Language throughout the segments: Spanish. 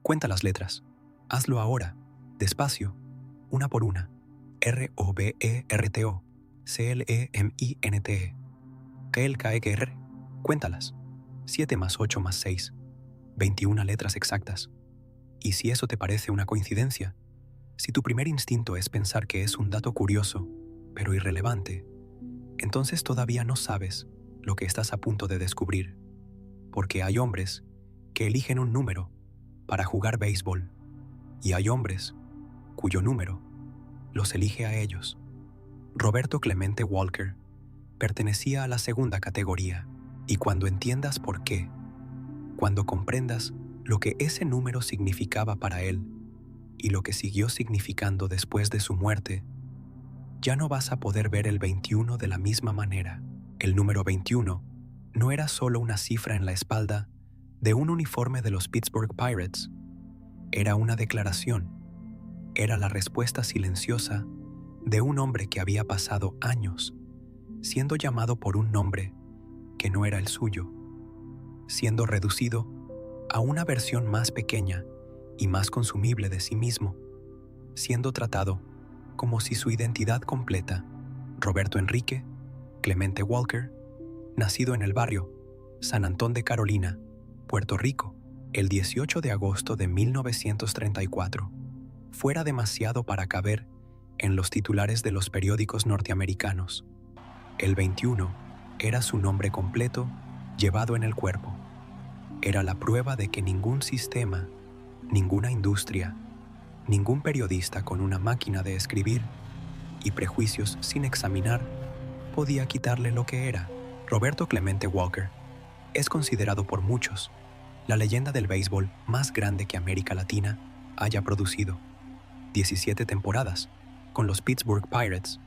Cuenta las letras. Hazlo ahora, despacio, una por una. ROBERTO, CLEMINTE. KELKER. Cuéntalas. 7 más 8 más 6. 21 letras exactas. Y si eso te parece una coincidencia, si tu primer instinto es pensar que es un dato curioso, pero irrelevante, entonces todavía no sabes lo que estás a punto de descubrir, porque hay hombres que eligen un número para jugar béisbol, y hay hombres cuyo número los elige a ellos. Roberto Clemente Walker pertenecía a la segunda categoría, y cuando entiendas por qué, cuando comprendas lo que ese número significaba para él y lo que siguió significando después de su muerte, ya no vas a poder ver el 21 de la misma manera. El número 21 no era solo una cifra en la espalda de un uniforme de los Pittsburgh Pirates. Era una declaración. Era la respuesta silenciosa de un hombre que había pasado años siendo llamado por un nombre que no era el suyo, siendo reducido a una versión más pequeña y más consumible de sí mismo, siendo tratado como si su identidad completa, Roberto Enrique Clemente Walker, nacido en el barrio San Antón de Carolina, Puerto Rico, el 18 de agosto de 1934, fuera demasiado para caber en los titulares de los periódicos norteamericanos. El 21 era su nombre completo llevado en el cuerpo. Era la prueba de que ningún sistema, ninguna industria, ningún periodista con una máquina de escribir y prejuicios sin examinar podía quitarle lo que era. Roberto Clemente Walker es considerado por muchos la leyenda del béisbol más grande que América Latina haya producido. 17 temporadas con los Pittsburgh Pirates,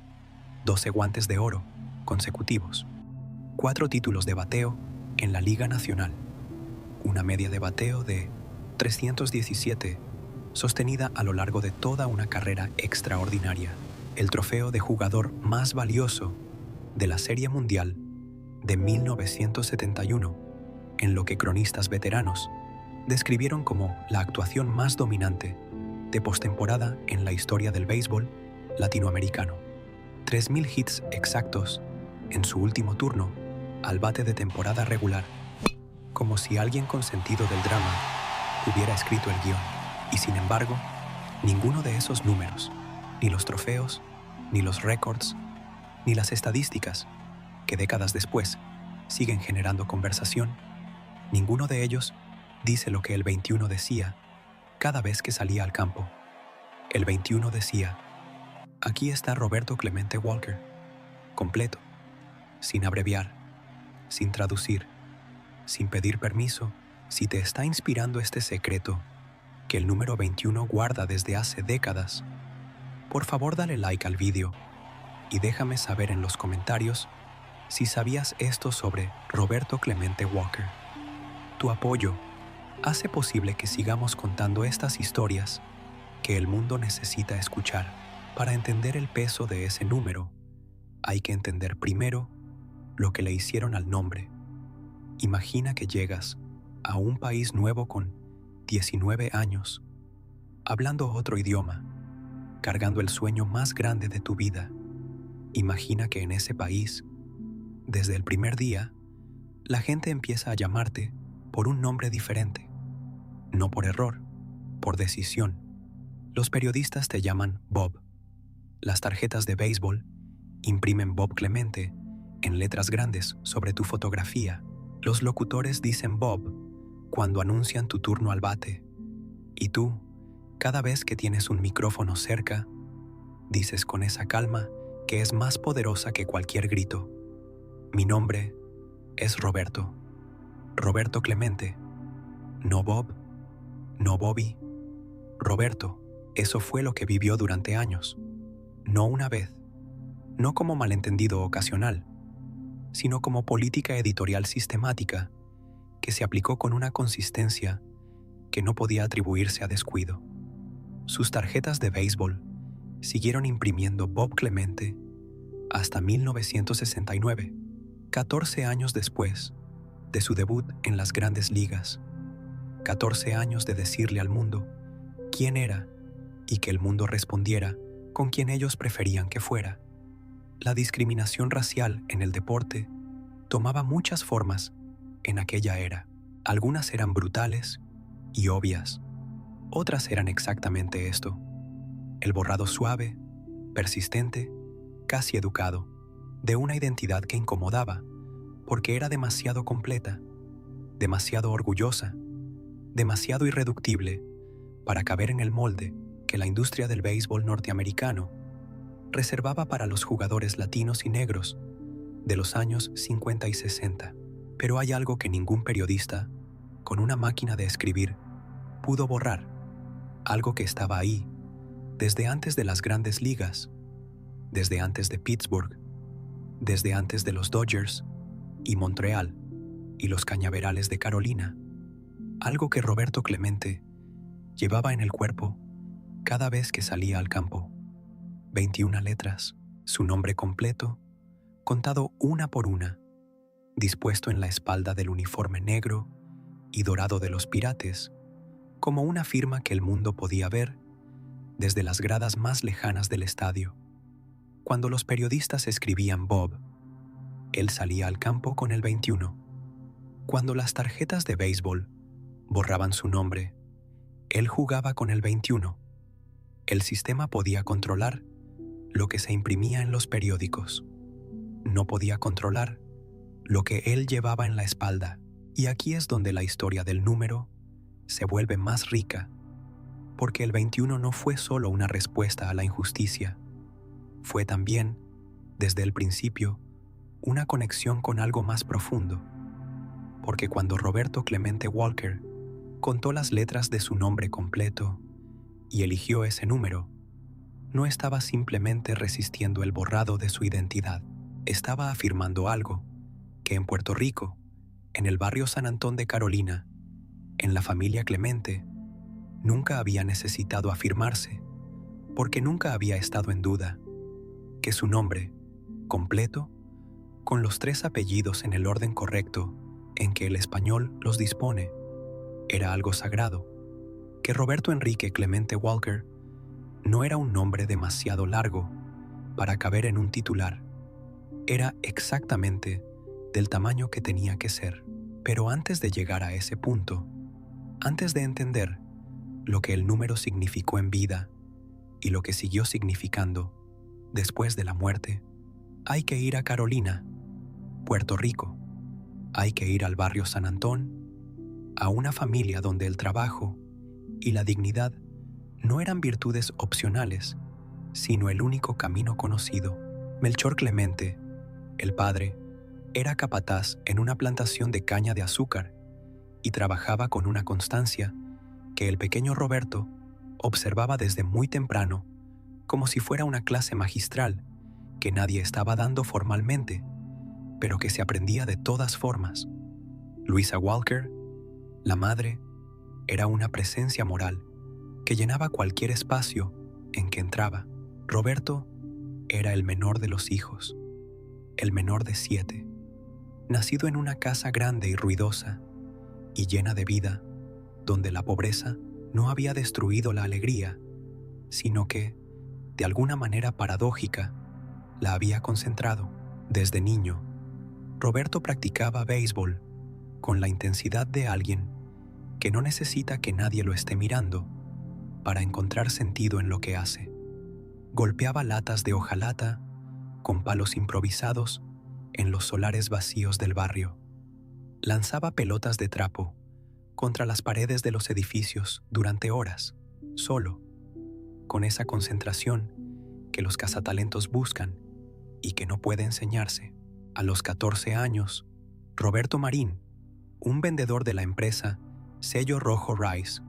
12 guantes de oro consecutivos, 4 títulos de bateo en la Liga Nacional, una media de bateo de 317, sostenida a lo largo de toda una carrera extraordinaria, el trofeo de jugador más valioso de la Serie Mundial de 1971, en lo que cronistas veteranos describieron como la actuación más dominante de postemporada en la historia del béisbol latinoamericano. 3,000 hits exactos en su último turno al bate de temporada regular, como si alguien con sentido del drama hubiera escrito el guión. Y sin embargo, ninguno de esos números, ni los trofeos, ni los récords, ni las estadísticas, que décadas después siguen generando conversación, ninguno de ellos dice lo que el 21 decía cada vez que salía al campo. El 21 decía: aquí está Roberto Clemente Walker, completo, sin abreviar, sin traducir, sin pedir permiso. Si te está inspirando este secreto que el número 21 guarda desde hace décadas, por favor dale like al vídeo y déjame saber en los comentarios si sabías esto sobre Roberto Clemente Walker. Tu apoyo hace posible que sigamos contando estas historias que el mundo necesita escuchar. Para entender el peso de ese número, hay que entender primero lo que le hicieron al nombre. Imagina que llegas a un país nuevo con 19 años, hablando otro idioma, cargando el sueño más grande de tu vida. Imagina que en ese país, desde el primer día, la gente empieza a llamarte por un nombre diferente. No por error, por decisión. Los periodistas te llaman Bob. Las tarjetas de béisbol imprimen Bob Clemente en letras grandes sobre tu fotografía. Los locutores dicen Bob cuando anuncian tu turno al bate. Y tú, cada vez que tienes un micrófono cerca, dices con esa calma que es más poderosa que cualquier grito: mi nombre es Roberto. Roberto Clemente. No Bob, no Bobby. Roberto. Eso fue lo que vivió durante años. No una vez. No como malentendido ocasional, sino como política editorial sistemática que se aplicó con una consistencia que no podía atribuirse a descuido. Sus tarjetas de béisbol siguieron imprimiendo Bob Clemente hasta 1969, 14 años después de su debut en las Grandes Ligas. 14 años de decirle al mundo quién era y que el mundo respondiera con quien ellos preferían que fuera. La discriminación racial en el deporte tomaba muchas formas en aquella era. Algunas eran brutales y obvias. Otras eran exactamente esto: el borrado suave, persistente, casi educado, de una identidad que incomodaba porque era demasiado completa, demasiado orgullosa, demasiado irreductible para caber en el molde que la industria del béisbol norteamericano reservaba para los jugadores latinos y negros de los años 50 y 60. Pero hay algo que ningún periodista, con una máquina de escribir, pudo borrar. Algo que estaba ahí, desde antes de las grandes ligas, desde antes de Pittsburgh, desde antes de los Dodgers y Montreal y los Cañaverales de Carolina. Algo que Roberto Clemente llevaba en el cuerpo cada vez que salía al campo. 21 letras, su nombre completo, contado una por una, dispuesto en la espalda del uniforme negro y dorado de los Pirates, como una firma que el mundo podía ver desde las gradas más lejanas del estadio. Cuando los periodistas escribían Bob, él salía al campo con el 21. Cuando las tarjetas de béisbol borraban su nombre, él jugaba con el 21. El sistema podía controlar lo que se imprimía en los periódicos. No podía controlar lo que él llevaba en la espalda. Y aquí es donde la historia del número se vuelve más rica, porque el 21 no fue solo una respuesta a la injusticia, fue también, desde el principio, una conexión con algo más profundo, porque cuando Roberto Clemente Walker contó las letras de su nombre completo y eligió ese número, no estaba simplemente resistiendo el borrado de su identidad, estaba afirmando algo que en Puerto Rico, en el barrio San Antón de Carolina, en la familia Clemente, nunca había necesitado afirmarse, porque nunca había estado en duda, que su nombre, completo, con los 3 apellidos en el orden correcto en que el español los dispone, era algo sagrado, que Roberto Enrique Clemente Walker no era un nombre demasiado largo para caber en un titular, era exactamente del tamaño que tenía que ser. Pero antes de llegar a ese punto, antes de entender lo que el número significó en vida y lo que siguió significando después de la muerte, hay que ir a Carolina, Puerto Rico. Hay que ir al barrio San Antón, a una familia donde el trabajo y la dignidad no eran virtudes opcionales, sino el único camino conocido. Melchor Clemente, el padre, era capataz en una plantación de caña de azúcar y trabajaba con una constancia que el pequeño Roberto observaba desde muy temprano, como si fuera una clase magistral que nadie estaba dando formalmente, pero que se aprendía de todas formas. Luisa Walker, la madre, era una presencia moral que llenaba cualquier espacio en que entraba. Roberto era el menor de los hijos, el menor de 7, nacido en una casa grande y ruidosa y llena de vida, donde la pobreza no había destruido la alegría, sino que, de alguna manera paradójica, la había concentrado. Desde niño, Roberto practicaba béisbol con la intensidad de alguien que no necesita que nadie lo esté mirando para encontrar sentido en lo que hace. Golpeaba latas de hojalata con palos improvisados en los solares vacíos del barrio. Lanzaba pelotas de trapo contra las paredes de los edificios durante horas, solo, con esa concentración que los cazatalentos buscan y que no puede enseñarse. A los 14 años, Roberto Marín, un vendedor de la empresa Sello Rojo Rice,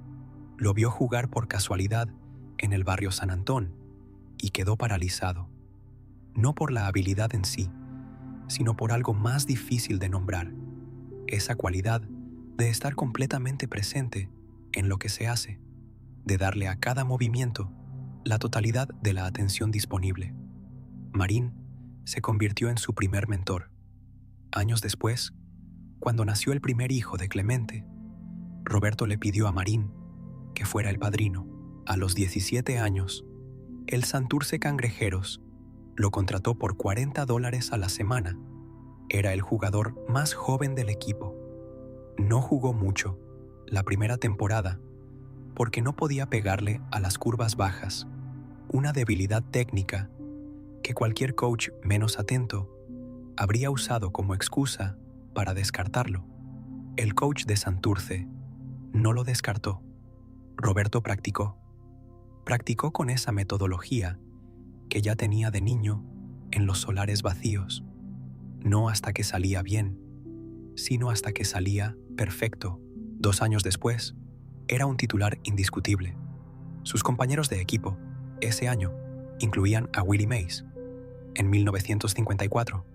lo vio jugar por casualidad en el barrio San Antón y quedó paralizado, no por la habilidad en sí, sino por algo más difícil de nombrar, esa cualidad de estar completamente presente en lo que se hace, de darle a cada movimiento la totalidad de la atención disponible. Marín se convirtió en su primer mentor. Años después, cuando nació el primer hijo de Clemente, Roberto le pidió a Marín que fuera el padrino. A los 17 años, el Santurce Cangrejeros lo contrató por $40 a la semana. Era el jugador más joven del equipo. No jugó mucho la primera temporada porque no podía pegarle a las curvas bajas, una debilidad técnica que cualquier coach menos atento habría usado como excusa para descartarlo. El coach de Santurce no lo descartó. Roberto practicó con esa metodología que ya tenía de niño en los solares vacíos, no hasta que salía bien, sino hasta que salía perfecto. 2 años después, era un titular indiscutible. Sus compañeros de equipo, ese año, incluían a Willie Mays. En 1954,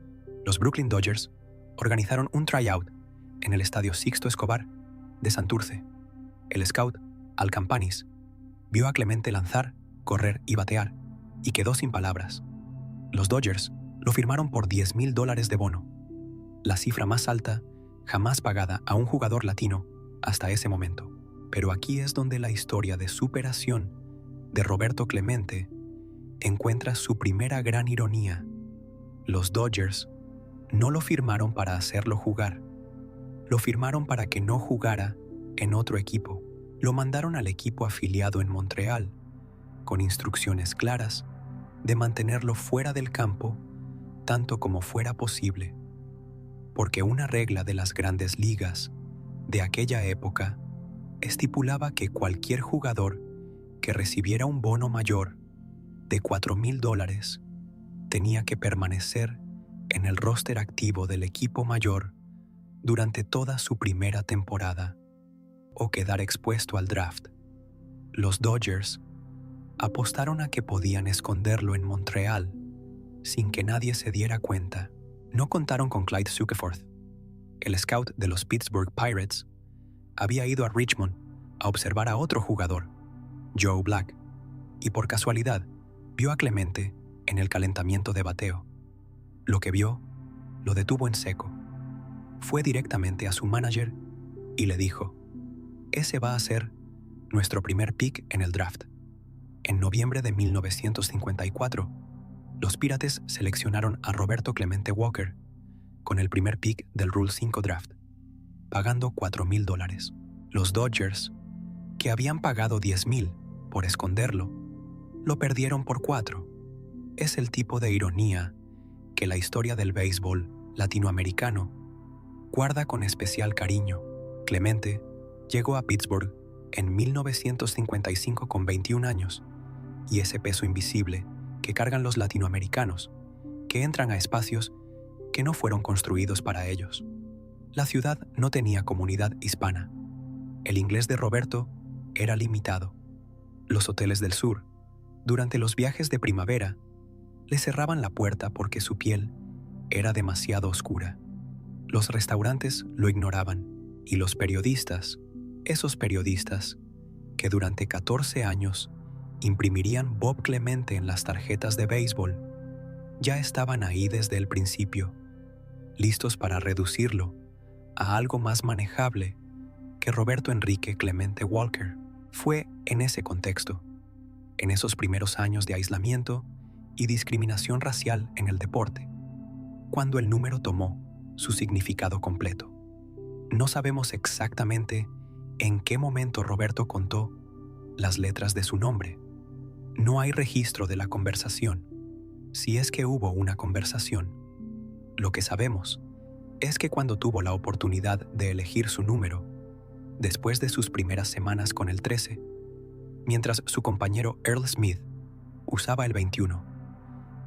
los Brooklyn Dodgers organizaron un tryout en el estadio Sixto Escobar de Santurce. El scout, Al Campanis, vio a Clemente lanzar, correr y batear, y quedó sin palabras. Los Dodgers lo firmaron por $10,000 de bono, la cifra más alta jamás pagada a un jugador latino hasta ese momento. Pero aquí es donde la historia de superación de Roberto Clemente encuentra su primera gran ironía. Los Dodgers no lo firmaron para hacerlo jugar, lo firmaron para que no jugara en otro equipo. Lo mandaron al equipo afiliado en Montreal, con instrucciones claras de mantenerlo fuera del campo tanto como fuera posible, porque una regla de las grandes ligas de aquella época estipulaba que cualquier jugador que recibiera un bono mayor de $4,000 tenía que permanecer en el roster activo del equipo mayor durante toda su primera temporada o quedar expuesto al draft. Los Dodgers apostaron a que podían esconderlo en Montreal sin que nadie se diera cuenta. No contaron con Clyde Zuckerforth. El scout de los Pittsburgh Pirates había ido a Richmond a observar a otro jugador, Joe Black, y por casualidad vio a Clemente en el calentamiento de bateo. Lo que vio lo detuvo en seco. Fue directamente a su manager y le dijo: «Ese va a ser nuestro primer pick en el draft». En noviembre de 1954, los Pirates seleccionaron a Roberto Clemente Walker con el primer pick del Rule 5 draft, pagando $4,000. Los Dodgers, que habían pagado $10,000 por esconderlo, lo perdieron por $4. Es el tipo de ironía que la historia del béisbol latinoamericano guarda con especial cariño. Clemente llegó a Pittsburgh en 1955 con 21 años, y ese peso invisible que cargan los latinoamericanos, que entran a espacios que no fueron construidos para ellos. La ciudad no tenía comunidad hispana. El inglés de Roberto era limitado. Los hoteles del sur, durante los viajes de primavera, le cerraban la puerta porque su piel era demasiado oscura. Los restaurantes lo ignoraban, y los periodistas, esos periodistas que durante 14 años imprimirían Bob Clemente en las tarjetas de béisbol, ya estaban ahí desde el principio, listos para reducirlo a algo más manejable que Roberto Enrique Clemente Walker. Fue en ese contexto, en esos primeros años de aislamiento y discriminación racial en el deporte, cuando el número tomó su significado completo. No sabemos exactamente en qué momento Roberto contó las letras de su nombre. No hay registro de la conversación, si es que hubo una conversación. Lo que sabemos es que cuando tuvo la oportunidad de elegir su número, después de sus primeras semanas con el 13, mientras su compañero Earl Smith usaba el 21,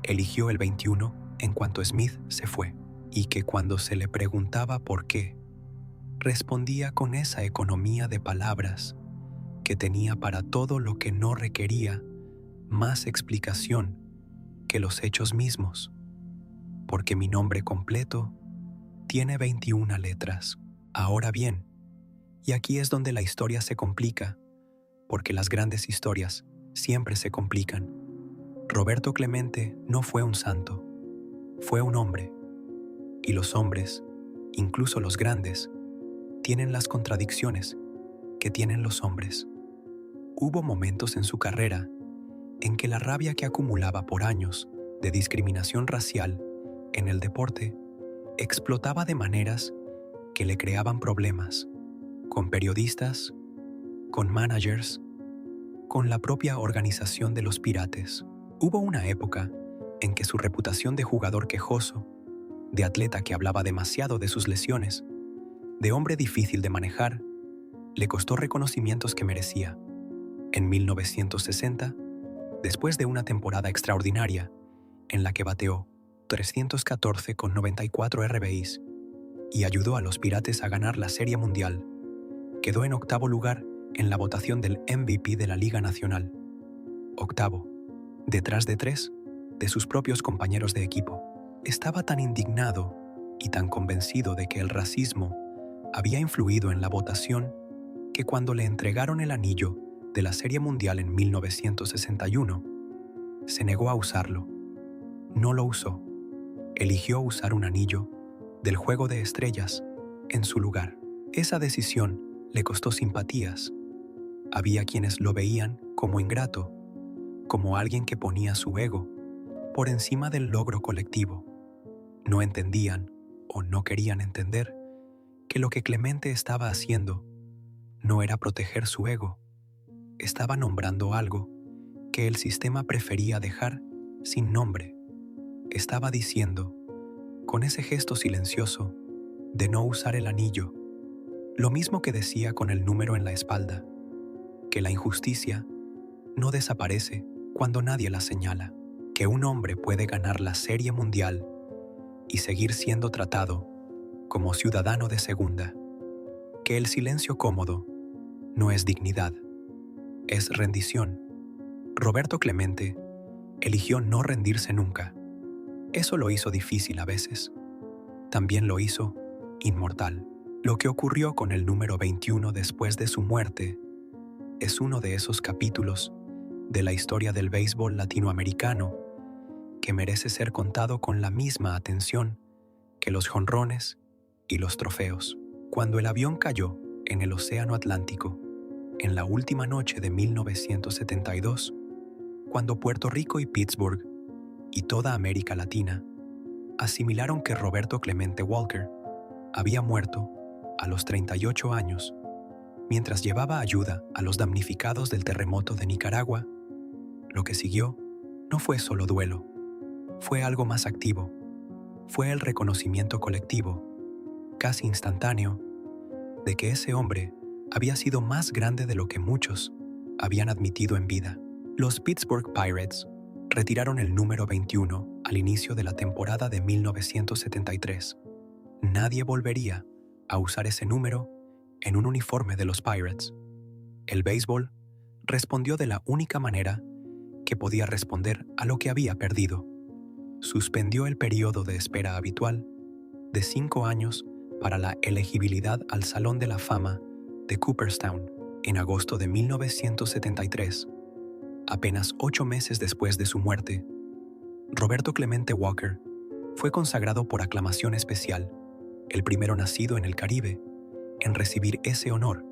eligió el 21 en cuanto Smith se fue, y que cuando se le preguntaba por qué, respondía con esa economía de palabras que tenía para todo lo que no requería más explicación que los hechos mismos, porque mi nombre completo tiene 21 letras. Ahora bien, y aquí es donde la historia se complica, porque las grandes historias siempre se complican. Roberto Clemente no fue un santo, fue un hombre, y los hombres, incluso los grandes, tienen las contradicciones que tienen los hombres. Hubo momentos en su carrera en que la rabia que acumulaba por años de discriminación racial en el deporte explotaba de maneras que le creaban problemas con periodistas, con managers, con la propia organización de los Pirates. Hubo una época en que su reputación de jugador quejoso, de atleta que hablaba demasiado de sus lesiones, de hombre difícil de manejar, le costó reconocimientos que merecía. En 1960, después de una temporada extraordinaria en la que bateó 314,94 RBIs y ayudó a los Pirates a ganar la Serie Mundial, quedó en octavo lugar en la votación del MVP de la Liga Nacional. Octavo, detrás de 3 de sus propios compañeros de equipo. Estaba tan indignado y tan convencido de que el racismo había influido en la votación que cuando le entregaron el anillo de la Serie Mundial en 1961, se negó a usarlo. No lo usó. Eligió usar un anillo del Juego de Estrellas en su lugar. Esa decisión le costó simpatías. Había quienes lo veían como ingrato, como alguien que ponía su ego por encima del logro colectivo. No entendían o no querían entender que lo que Clemente estaba haciendo no era proteger su ego, estaba nombrando algo que el sistema prefería dejar sin nombre. Estaba diciendo, con ese gesto silencioso, de no usar el anillo, lo mismo que decía con el número en la espalda, que la injusticia no desaparece cuando nadie la señala, que un hombre puede ganar la Serie Mundial y seguir siendo tratado como ciudadano de segunda, que el silencio cómodo no es dignidad, es rendición. Roberto Clemente eligió no rendirse nunca. Eso lo hizo difícil a veces. También lo hizo inmortal. Lo que ocurrió con el número 21 después de su muerte es uno de esos capítulos de la historia del béisbol latinoamericano que merece ser contado con la misma atención que los jonrones y los trofeos. Cuando el avión cayó en el Océano Atlántico, en la última noche de 1972, cuando Puerto Rico y Pittsburgh y toda América Latina asimilaron que Roberto Clemente Walker había muerto a los 38 años, mientras llevaba ayuda a los damnificados del terremoto de Nicaragua, lo que siguió no fue solo duelo, fue algo más activo. Fue el reconocimiento colectivo, casi instantáneo, de que ese hombre había sido más grande de lo que muchos habían admitido en vida. Los Pittsburgh Pirates retiraron el número 21 al inicio de la temporada de 1973. Nadie volvería a usar ese número en un uniforme de los Pirates. El béisbol respondió de la única manera que podía responder a lo que había perdido. Suspendió el periodo de espera habitual de 5 años para la elegibilidad al Salón de la Fama de Cooperstown en agosto de 1973. Apenas 8 meses después de su muerte, Roberto Clemente Walker fue consagrado por aclamación especial, el primero nacido en el Caribe en recibir ese honor,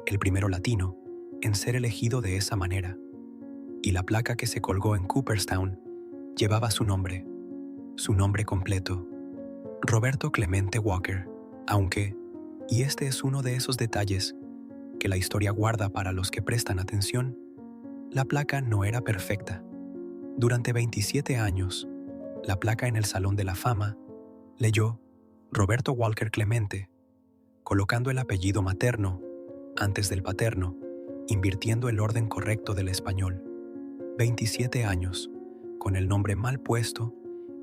el primero latino en ser elegido de esa manera. Y la placa que se colgó en Cooperstown llevaba su nombre completo, Roberto Clemente Walker, aunque, y este es uno de esos detalles que la historia guarda para los que prestan atención, la placa no era perfecta. Durante 27 años, la placa en el Salón de la Fama leyó Roberto Walker Clemente, colocando el apellido materno antes del paterno, invirtiendo el orden correcto del español. 27 años, con el nombre mal puesto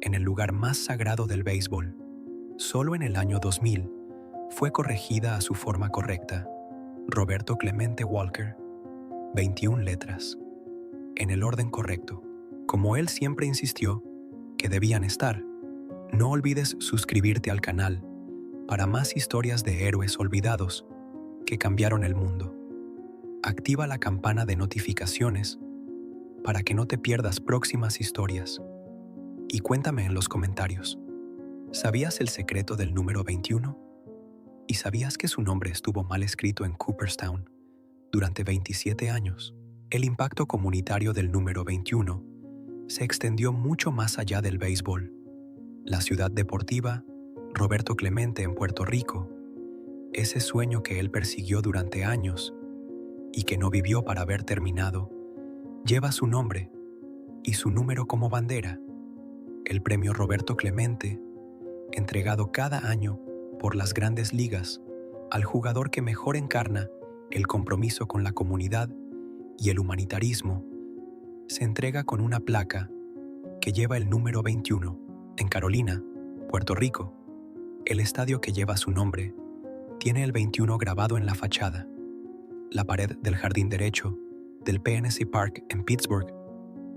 en el lugar más sagrado del béisbol. Solo en el año 2000 fue corregida a su forma correcta. Roberto Clemente Walker, 21 letras, en el orden correcto, como él siempre insistió que debían estar. No olvides suscribirte al canal para más historias de héroes olvidados que cambiaron el mundo. Activa la campana de notificaciones para que no te pierdas próximas historias. Y cuéntame en los comentarios, ¿sabías el secreto del número 21? ¿Y sabías que su nombre estuvo mal escrito en Cooperstown durante 27 años. El impacto comunitario del número 21 se extendió mucho más allá del béisbol. La ciudad deportiva, Roberto Clemente en Puerto Rico, ese sueño que él persiguió durante años y que no vivió para haber terminado, lleva su nombre y su número como bandera. El premio Roberto Clemente, entregado cada año por las grandes ligas al jugador que mejor encarna el compromiso con la comunidad y el humanitarismo, se entrega con una placa que lleva el número 21. En Carolina, Puerto Rico, el estadio que lleva su nombre tiene el 21 grabado en la fachada. La pared del jardín derecho del PNC Park en Pittsburgh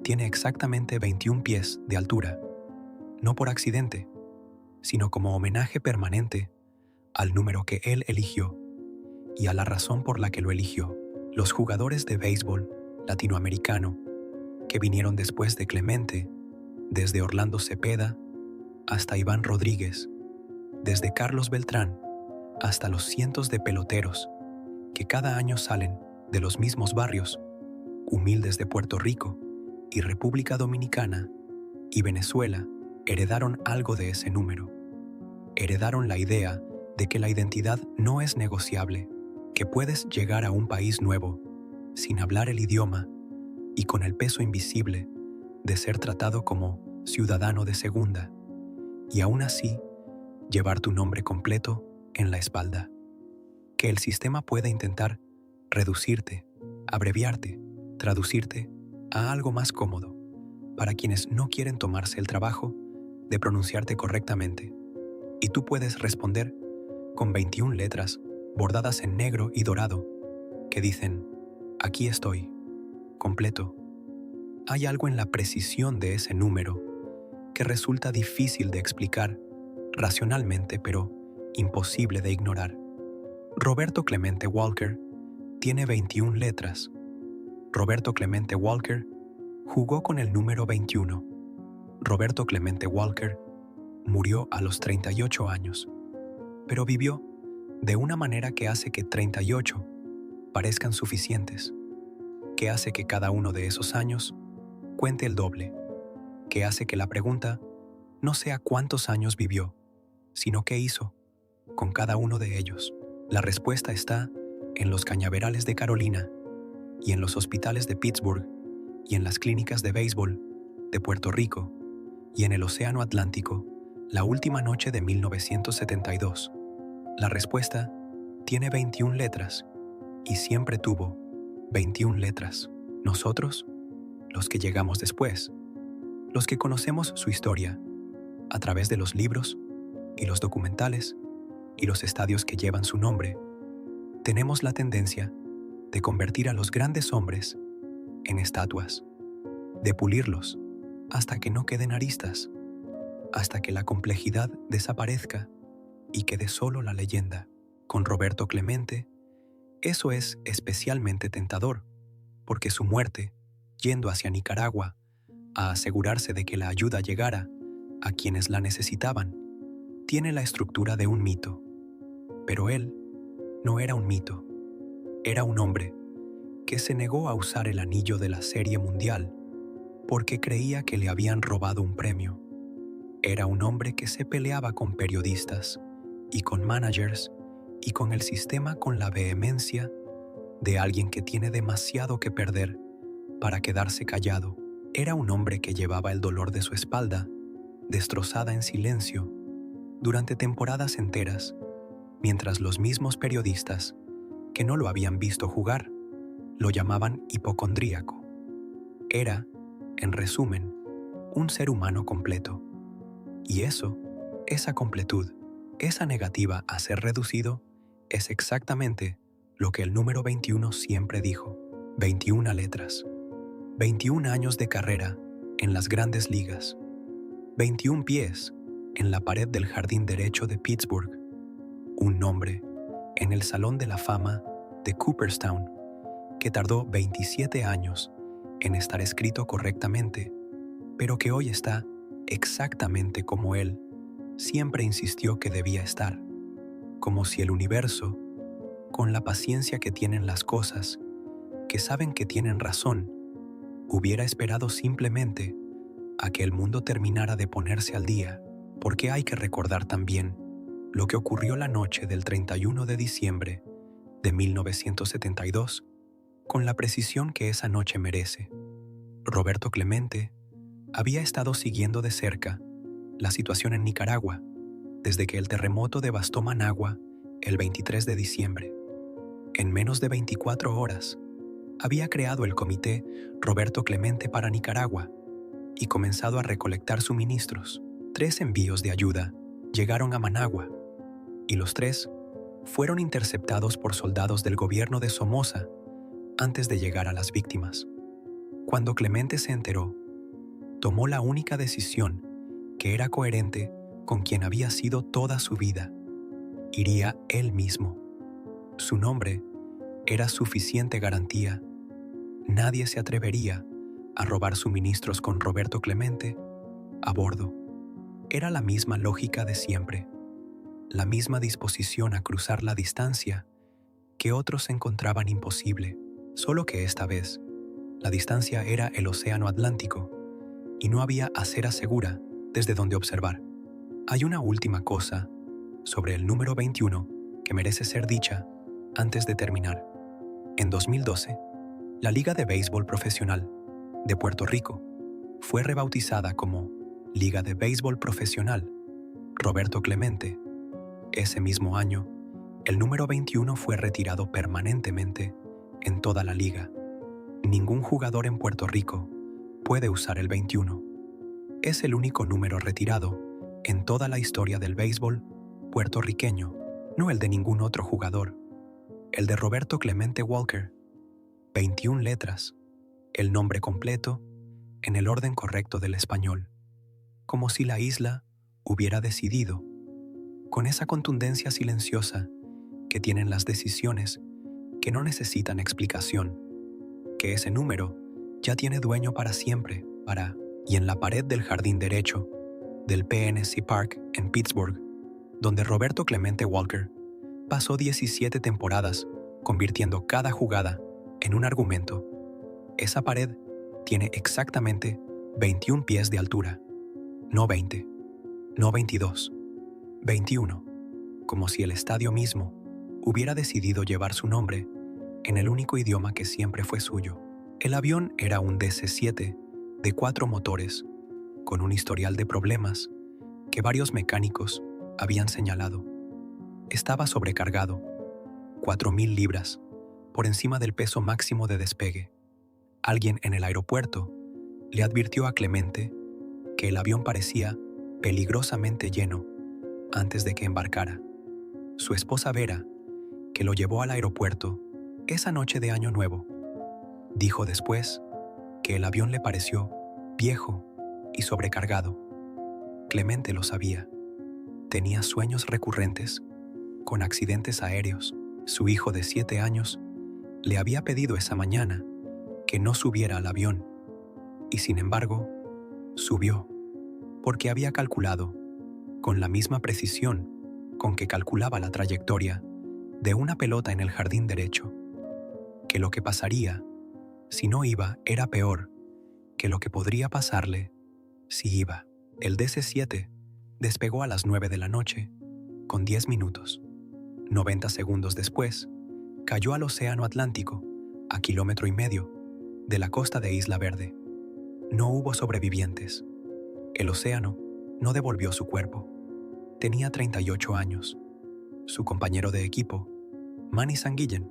tiene exactamente 21 pies de altura, no por accidente, sino como homenaje permanente al número que él eligió y a la razón por la que lo eligió. Los jugadores de béisbol latinoamericano que vinieron después de Clemente, desde Orlando Cepeda hasta Iván Rodríguez, desde Carlos Beltrán hasta los cientos de peloteros que cada año salen de los mismos barrios, humildes de Puerto Rico y República Dominicana y Venezuela, heredaron algo de ese número. Heredaron la idea de que la identidad no es negociable, que puedes llegar a un país nuevo sin hablar el idioma y con el peso invisible de ser tratado como ciudadano de segunda, y aún así llevar tu nombre completo en la espalda. Que el sistema pueda intentar reducirte, abreviarte, traducirte a algo más cómodo para quienes no quieren tomarse el trabajo de pronunciarte correctamente. Y tú puedes responder con 21 letras bordadas en negro y dorado que dicen: aquí estoy, completo. Hay algo en la precisión de ese número que resulta difícil de explicar racionalmente, pero imposible de ignorar. Roberto Clemente Walker tiene 21 letras. Roberto Clemente Walker jugó con el número 21. Roberto Clemente Walker murió a los 38 años, pero vivió de una manera que hace que 38 parezcan suficientes, que hace que cada uno de esos años cuente el doble, que hace que la pregunta no sea cuántos años vivió, sino qué hizo con cada uno de ellos. La respuesta está en los cañaverales de Carolina y en los hospitales de Pittsburgh y en las clínicas de béisbol de Puerto Rico y en el Océano Atlántico la última noche de 1972. La respuesta tiene 21 letras y siempre tuvo 21 letras. Nosotros, los que llegamos después, los que conocemos su historia a través de los libros y los documentales y los estadios que llevan su nombre, tenemos la tendencia de convertir a los grandes hombres en estatuas, de pulirlos hasta que no queden aristas, hasta que la complejidad desaparezca y quede solo la leyenda. Con Roberto Clemente, eso es especialmente tentador, porque su muerte, yendo hacia Nicaragua a asegurarse de que la ayuda llegara a quienes la necesitaban, tiene la estructura de un mito. Pero él no era un mito, era un hombre que se negó a usar el anillo de la Serie Mundial porque creía que le habían robado un premio. Era un hombre que se peleaba con periodistas y con managers y con el sistema con la vehemencia de alguien que tiene demasiado que perder para quedarse callado. Era un hombre que llevaba el dolor de su espalda destrozada en silencio durante temporadas enteras, mientras los mismos periodistas que no lo habían visto jugar lo llamaban hipocondríaco. Era, en resumen, un ser humano completo. Y eso, esa completud, esa negativa a ser reducido, es exactamente lo que el número 21 siempre dijo. 21 letras, 21 años de carrera en las grandes ligas, 21 pies en la pared del jardín derecho de Pittsburgh, un nombre en el Salón de la Fama de Cooperstown que tardó 27 años en estar escrito correctamente, pero que hoy está exactamente como él siempre insistió que debía estar, como si el universo, con la paciencia que tienen las cosas que saben que tienen razón, hubiera esperado simplemente a que el mundo terminara de ponerse al día, porque hay que recordar también lo que ocurrió la noche del 31 de diciembre de 1972, con la precisión que esa noche merece. Roberto Clemente había estado siguiendo de cerca la situación en Nicaragua desde que el terremoto devastó Managua el 23 de diciembre. En menos de 24 horas, había creado el comité Roberto Clemente para Nicaragua y comenzado a recolectar suministros. 3 envíos de ayuda llegaron a Managua y los 3 fueron interceptados por soldados del gobierno de Somoza antes de llegar a las víctimas. Cuando Clemente se enteró, tomó la única decisión que era coherente con quien había sido toda su vida. Iría él mismo. Su nombre era suficiente garantía. Nadie se atrevería a robar suministros con Roberto Clemente a bordo. Era la misma lógica de siempre, la misma disposición a cruzar la distancia que otros encontraban imposible, solo que esta vez la distancia era el Océano Atlántico y no había acera segura desde donde observar. Hay una última cosa sobre el número 21 que merece ser dicha antes de terminar. En 2012, la Liga de Béisbol Profesional de Puerto Rico fue rebautizada como Liga de Béisbol Profesional Roberto Clemente. Ese mismo año, el número 21 fue retirado permanentemente en toda la liga. Ningún jugador en Puerto Rico puede usar el 21. Es el único número retirado en toda la historia del béisbol puertorriqueño, no el de ningún otro jugador. El de Roberto Clemente Walker, 21 letras, el nombre completo, en el orden correcto del español, como si la isla hubiera decidido, con esa contundencia silenciosa que tienen las decisiones que no necesitan explicación, que ese número ya tiene dueño para siempre, y en la pared del jardín derecho del PNC Park en Pittsburgh, donde Roberto Clemente Walker pasó 17 temporadas convirtiendo cada jugada en un argumento. Esa pared tiene exactamente 21 pies de altura, no 20, no 22, 21, como si el estadio mismo hubiera decidido llevar su nombre en el único idioma que siempre fue suyo. El avión era un DC-7 de 4 motores, con un historial de problemas que varios mecánicos habían señalado. Estaba sobrecargado, 4.000 libras, por encima del peso máximo de despegue. Alguien en el aeropuerto le advirtió a Clemente que el avión parecía peligrosamente lleno antes de que embarcara. Su esposa Vera, que lo llevó al aeropuerto esa noche de Año Nuevo, dijo después que el avión le pareció viejo y sobrecargado. Clemente lo sabía. Tenía sueños recurrentes con accidentes aéreos. Su hijo de 7 años le había pedido esa mañana que no subiera al avión, y sin embargo, subió, porque había calculado, con la misma precisión con que calculaba la trayectoria de una pelota en el jardín derecho, que lo que pasaría si no iba era peor que lo que podría pasarle si iba. El DC-7 despegó a las 9 de la noche, con 10 minutos. 90 segundos después, cayó al Océano Atlántico, a 1,5 kilómetros de la costa de Isla Verde. No hubo sobrevivientes. El océano no devolvió su cuerpo. Tenía 38 años. Su compañero de equipo, Manny Sanguillen,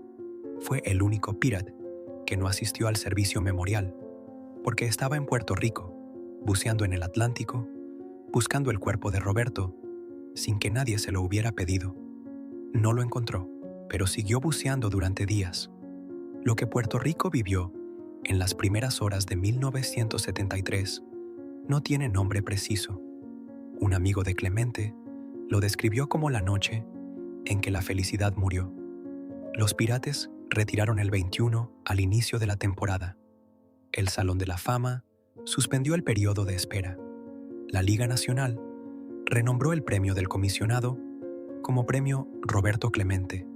fue el único Pirate que no asistió al servicio memorial, porque estaba en Puerto Rico, buceando en el Atlántico, buscando el cuerpo de Roberto, sin que nadie se lo hubiera pedido. No lo encontró, pero siguió buceando durante días. Lo que Puerto Rico vivió en las primeras horas de 1973 no tiene nombre preciso. Un amigo de Clemente lo describió como la noche en que la felicidad murió. Los Pirates retiraron el 21 al inicio de la temporada. El Salón de la Fama suspendió el periodo de espera. La Liga Nacional renombró el premio del comisionado como Premio Roberto Clemente,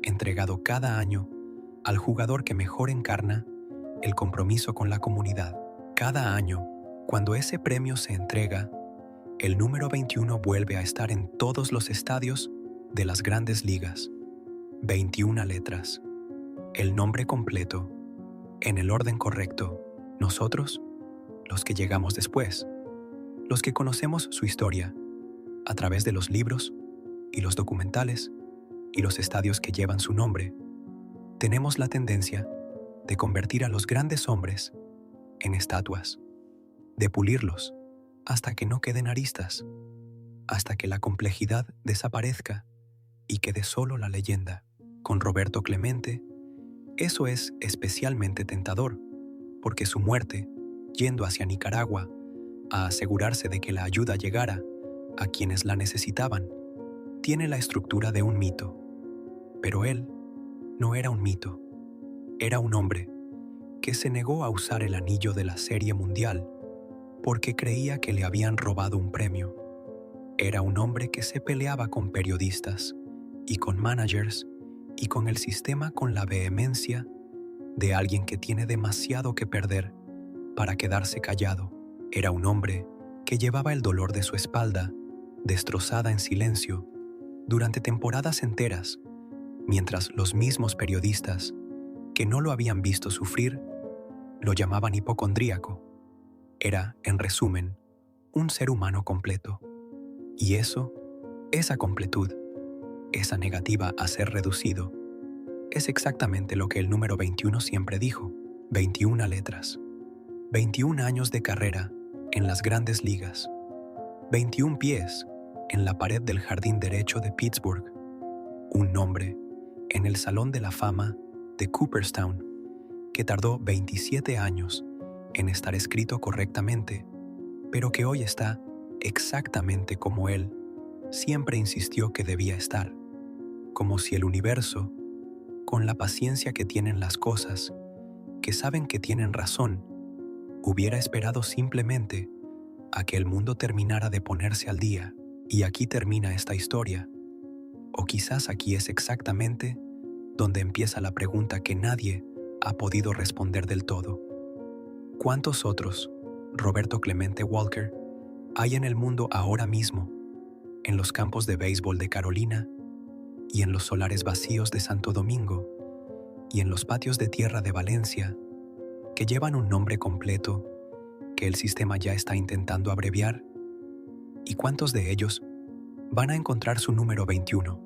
entregado cada año al jugador que mejor encarna el compromiso con la comunidad. Cada año, cuando ese premio se entrega, el número 21 vuelve a estar en todos los estadios de las grandes ligas. 21 letras. El nombre completo, en el orden correcto. Nosotros, los que llegamos después, los que conocemos su historia, a través de los libros y los documentales y los estadios que llevan su nombre, tenemos la tendencia de convertir a los grandes hombres en estatuas, de pulirlos hasta que no queden aristas, hasta que la complejidad desaparezca y quede solo la leyenda. Con Roberto Clemente, eso es especialmente tentador, porque su muerte, yendo hacia Nicaragua a asegurarse de que la ayuda llegara a quienes la necesitaban, tiene la estructura de un mito. Pero él no era un mito, era un hombre que se negó a usar el anillo de la Serie Mundial porque creía que le habían robado un premio. Era un hombre que se peleaba con periodistas y con managers y con el sistema con la vehemencia de alguien que tiene demasiado que perder para quedarse callado. Era un hombre que llevaba el dolor de su espalda destrozada en silencio durante temporadas enteras, mientras los mismos periodistas que no lo habían visto sufrir lo llamaban hipocondríaco. Era, en resumen, un ser humano completo. Y eso, esa completud, esa negativa a ser reducido, es exactamente lo que el número 21 siempre dijo. 21 letras. 21 años de carrera en las grandes ligas. 21 pies en la pared del jardín derecho de Pittsburgh. Un nombre en el Salón de la Fama de Cooperstown que tardó 27 años en estar escrito correctamente, pero que hoy está exactamente como él siempre insistió que debía estar, como si el universo, con la paciencia que tienen las cosas, que saben que tienen razón, hubiera esperado simplemente a que el mundo terminara de ponerse al día. Y aquí termina esta historia. O quizás aquí es exactamente donde empieza la pregunta que nadie ha podido responder del todo. ¿Cuántos otros Roberto Clemente Walker hay en el mundo ahora mismo, en los campos de béisbol de Carolina, y en los solares vacíos de Santo Domingo, y en los patios de tierra de Valencia, que llevan un nombre completo que el sistema ya está intentando abreviar? ¿Y cuántos de ellos van a encontrar su número 21